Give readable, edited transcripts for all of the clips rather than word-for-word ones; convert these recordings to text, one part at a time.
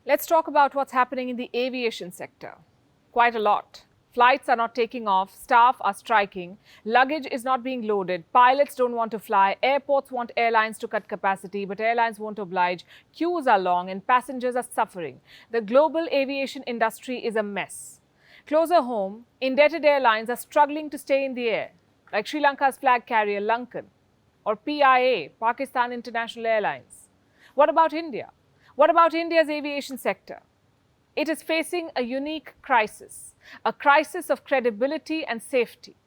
Let's talk about what's happening in the aviation sector. Quite a lot. Flights are not taking off, staff are striking, luggage is not being loaded, pilots don't want to fly, airports want airlines to cut capacity, but airlines won't oblige, queues are long and passengers are suffering. The global aviation industry is a mess. Closer home, indebted airlines are struggling to stay in the air, like Sri Lanka's flag carrier Lankan, or PIA, Pakistan International Airlines. What about India? What about India's aviation sector? It is facing a unique crisis, a crisis of credibility and safety.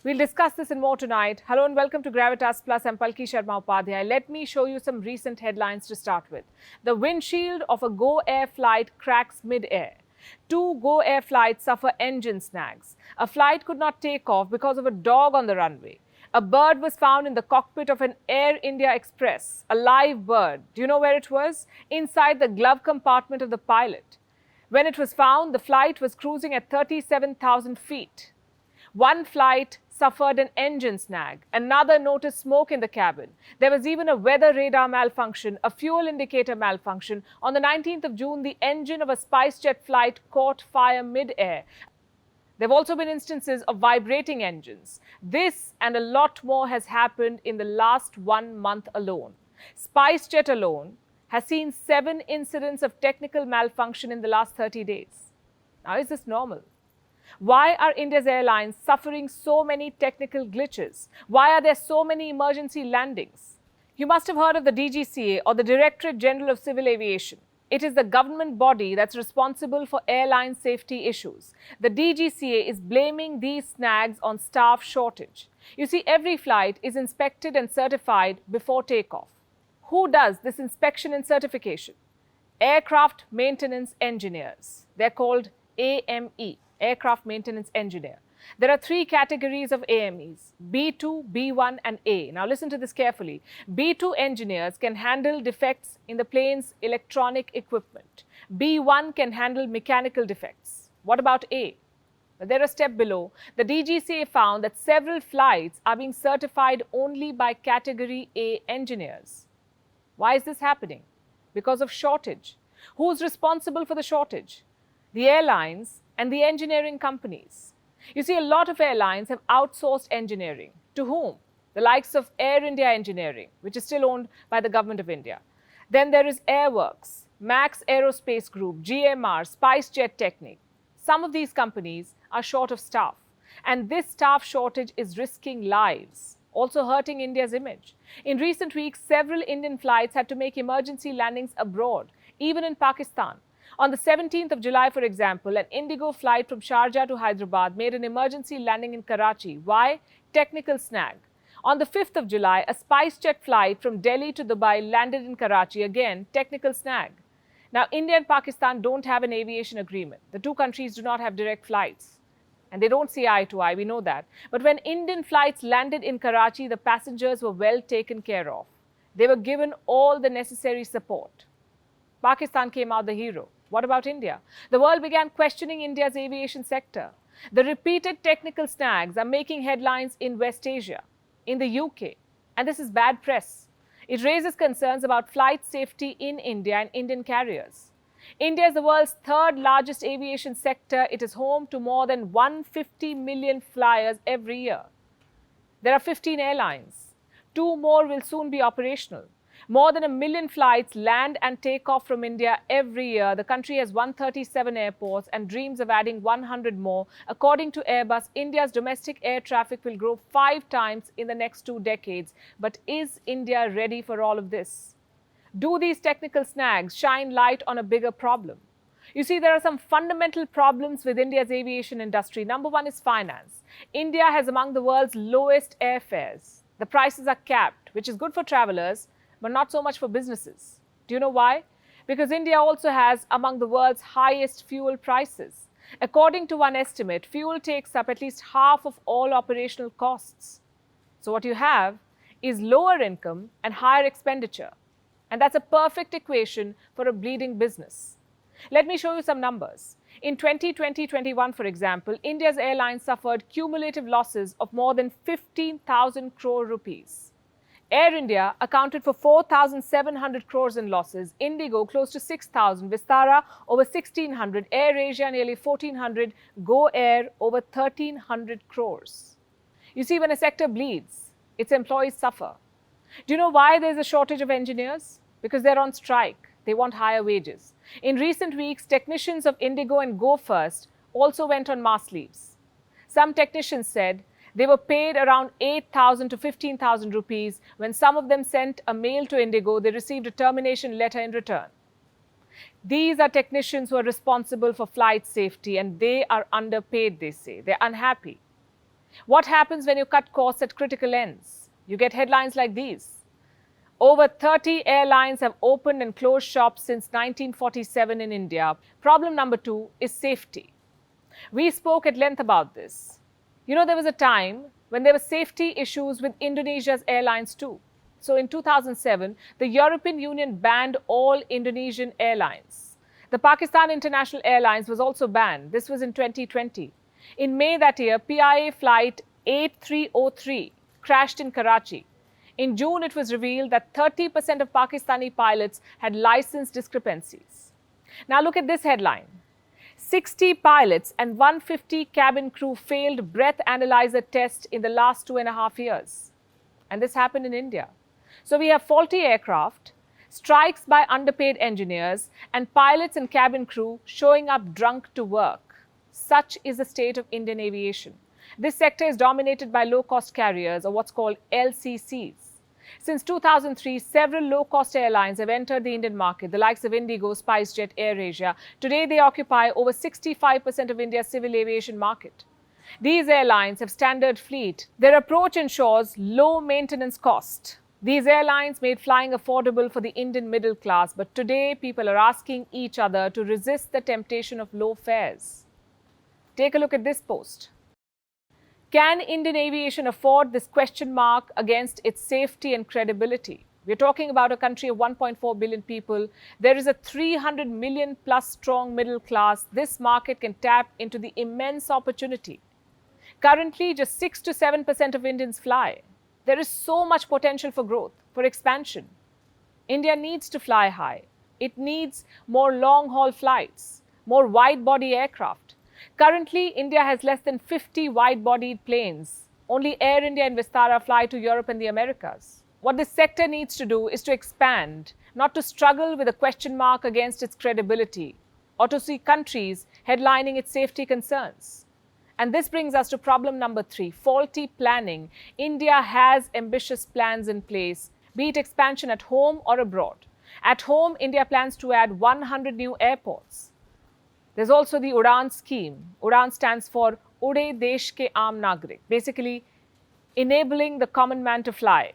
We'll discuss this and more tonight. Hello and welcome to Gravitas Plus. I'm Palki Sharma. Let me show you some recent headlines to start with. The windshield of a Go Air flight cracks mid-air. 2 Go Air flights suffer engine snags. A flight could not take off because of a dog on the runway. A bird was found in the cockpit of an Air India Express, a live bird. Do you know where it was? Inside the glove compartment of the pilot. When it was found, the flight was cruising at 37,000 feet. One flight suffered an engine snag. Another noticed smoke in the cabin. There was even a weather radar malfunction, a fuel indicator malfunction. On the 19th of June, the engine of a SpiceJet flight caught fire mid-air. There have also been instances of vibrating engines. This and a lot more has happened in the last 1 month alone. SpiceJet alone has seen 7 incidents of technical malfunction in the last 30 days. Now, is this normal? Why are India's airlines suffering so many technical glitches? Why are there so many emergency landings? You must have heard of the DGCA, or the Directorate General of Civil Aviation. It is the government body that's responsible for airline safety issues. The DGCA is blaming these snags on staff shortage. You see, every flight is inspected and certified before takeoff. Who does this inspection and certification? Aircraft Maintenance Engineers. They're called AME, Aircraft Maintenance Engineer. There are 3 categories of AMEs, B2, B1 and A. Now listen to this carefully. B2 engineers can handle defects in the plane's electronic equipment. B1 can handle mechanical defects. What about A? They're a step below. The DGCA found that several flights are being certified only by category A engineers. Why is this happening? Because of shortage. Who's responsible for the shortage? The airlines and the engineering companies. You see, a lot of airlines have outsourced engineering. To whom? The likes of Air India Engineering, which is still owned by the government of India. Then there is Airworks, Max Aerospace Group, GMR, SpiceJet Technique. Some of these companies are short of staff. And this staff shortage is risking lives, also hurting India's image. In recent weeks, several Indian flights had to make emergency landings abroad, even in Pakistan. On the 17th of July, for example, an Indigo flight from Sharjah to Hyderabad made an emergency landing in Karachi. Why? Technical snag. On the 5th of July, a SpiceJet flight from Delhi to Dubai landed in Karachi. Again, technical snag. Now, India and Pakistan don't have an aviation agreement. The 2 countries do not have direct flights. And they don't see eye to eye, we know that. But when Indian flights landed in Karachi, the passengers were well taken care of. They were given all the necessary support. Pakistan came out the hero. What about India? The world began questioning India's aviation sector. The repeated technical snags are making headlines in West Asia, in the UK, and this is bad press. It raises concerns about flight safety in India and Indian carriers. India is the world's 3rd largest aviation sector. It is home to more than 150 million flyers every year. There are 15 airlines. 2 more will soon be operational. More than 1 million flights land and take off from India every year. The country has 137 airports and dreams of adding 100 more. According to Airbus, India's domestic air traffic will grow 5 times in the next 2 decades. But is India ready for all of this? Do these technical snags shine light on a bigger problem? You see, there are some fundamental problems with India's aviation industry. Number 1 is finance. India has among the world's lowest airfares. The prices are capped, which is good for travelers, but not so much for businesses. Do you know why? Because India also has among the world's highest fuel prices. According to one estimate, fuel takes up at least half of all operational costs. So what you have is lower income and higher expenditure. And that's a perfect equation for a bleeding business. Let me show you some numbers. In 2020-21, for example, India's airlines suffered cumulative losses of more than 15,000 crore rupees. Air India accounted for 4,700 crores in losses, Indigo close to 6,000, Vistara over 1,600, Air Asia nearly 1,400, Go Air over 1,300 crores. You see, when a sector bleeds, its employees suffer. Do you know why there's a shortage of engineers? Because they're on strike. They want higher wages. In recent weeks, technicians of Indigo and Go First also went on mass leaves. Some technicians said they were paid around 8,000 to 15,000 rupees. When some of them sent a mail to Indigo, they received a termination letter in return. These are technicians who are responsible for flight safety, and they are underpaid, they say. They're unhappy. What happens when you cut costs at critical ends? You get headlines like these. Over 30 airlines have opened and closed shops since 1947 in India. Problem number 2 is safety. We spoke at length about this. You know, there was a time when there were safety issues with Indonesia's airlines too. So in 2007, the European Union banned all Indonesian airlines. The Pakistan International Airlines was also banned. This was in 2020. In May that year, PIA flight 8303 crashed in Karachi. In June, it was revealed that 30% of Pakistani pilots had license discrepancies. Now look at this headline. 60 pilots and 150 cabin crew failed breath analyzer test in the last 2.5 years. And this happened in India. So we have faulty aircraft, strikes by underpaid engineers, and pilots and cabin crew showing up drunk to work. Such is the state of Indian aviation. This sector is dominated by low-cost carriers, or what's called LCCs. Since 2003, several low-cost airlines have entered the Indian market, the likes of Indigo, SpiceJet, Air Asia. Today, they occupy over 65% of India's civil aviation market. These airlines have standard fleet. Their approach ensures low maintenance cost. These airlines made flying affordable for the Indian middle class, but today people are asking each other to resist the temptation of low fares. Take a look at this post. Can Indian aviation afford this question mark against its safety and credibility? We're talking about a country of 1.4 billion people. There is a 300 million plus strong middle class. This market can tap into the immense opportunity. Currently, just 6 to 7% of Indians fly. There is so much potential for growth, for expansion. India needs to fly high. It needs more long-haul flights, more wide-body aircraft. Currently, India has less than 50 wide-bodied planes. Only Air India and Vistara fly to Europe and the Americas. What this sector needs to do is to expand, not to struggle with a question mark against its credibility, or to see countries headlining its safety concerns. And this brings us to problem number 3, faulty planning. India has ambitious plans in place, be it expansion at home or abroad. At home, India plans to add 100 new airports. There's also the UDAN scheme. UDAN stands for Ude Desh Ke Aam Nagrik, basically enabling the common man to fly.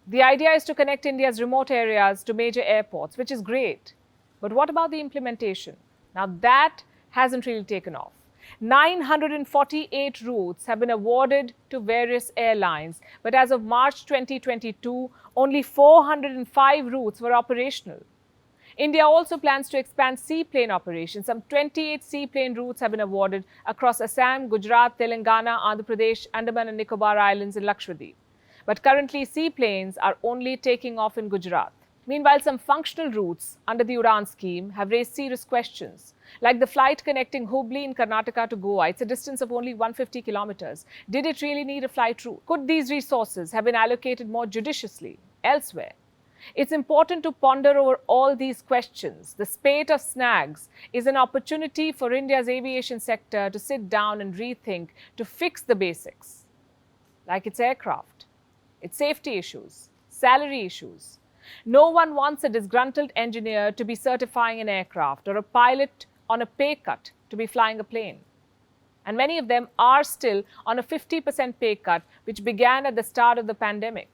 The idea is to connect India's remote areas to major airports, which is great. But what about the implementation? Now that hasn't really taken off. 948 routes have been awarded to various airlines, but as of March 2022, only 405 routes were operational. India also plans to expand seaplane operations. Some 28 seaplane routes have been awarded across Assam, Gujarat, Telangana, Andhra Pradesh, Andaman and Nicobar Islands and Lakshadweep. But currently, seaplanes are only taking off in Gujarat. Meanwhile, some functional routes under the UDAN scheme have raised serious questions, like the flight connecting Hubli in Karnataka to Goa. It's a distance of only 150 kilometers. Did it really need a flight route? Could these resources have been allocated more judiciously elsewhere? It's important to ponder over all these questions. The spate of snags is an opportunity for India's aviation sector to sit down and rethink, to fix the basics, like its aircraft, its safety issues, salary issues. No one wants a disgruntled engineer to be certifying an aircraft or a pilot on a pay cut to be flying a plane. And many of them are still on a 50% pay cut, which began at the start of the pandemic.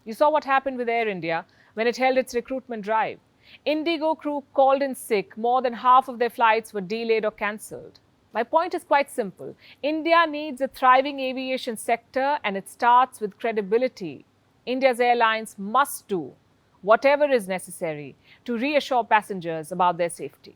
You saw what happened with Air India when it held its recruitment drive. Indigo crew called in sick. More than half of their flights were delayed or cancelled. My point is quite simple. India needs a thriving aviation sector, and it starts with credibility. India's airlines must do whatever is necessary to reassure passengers about their safety.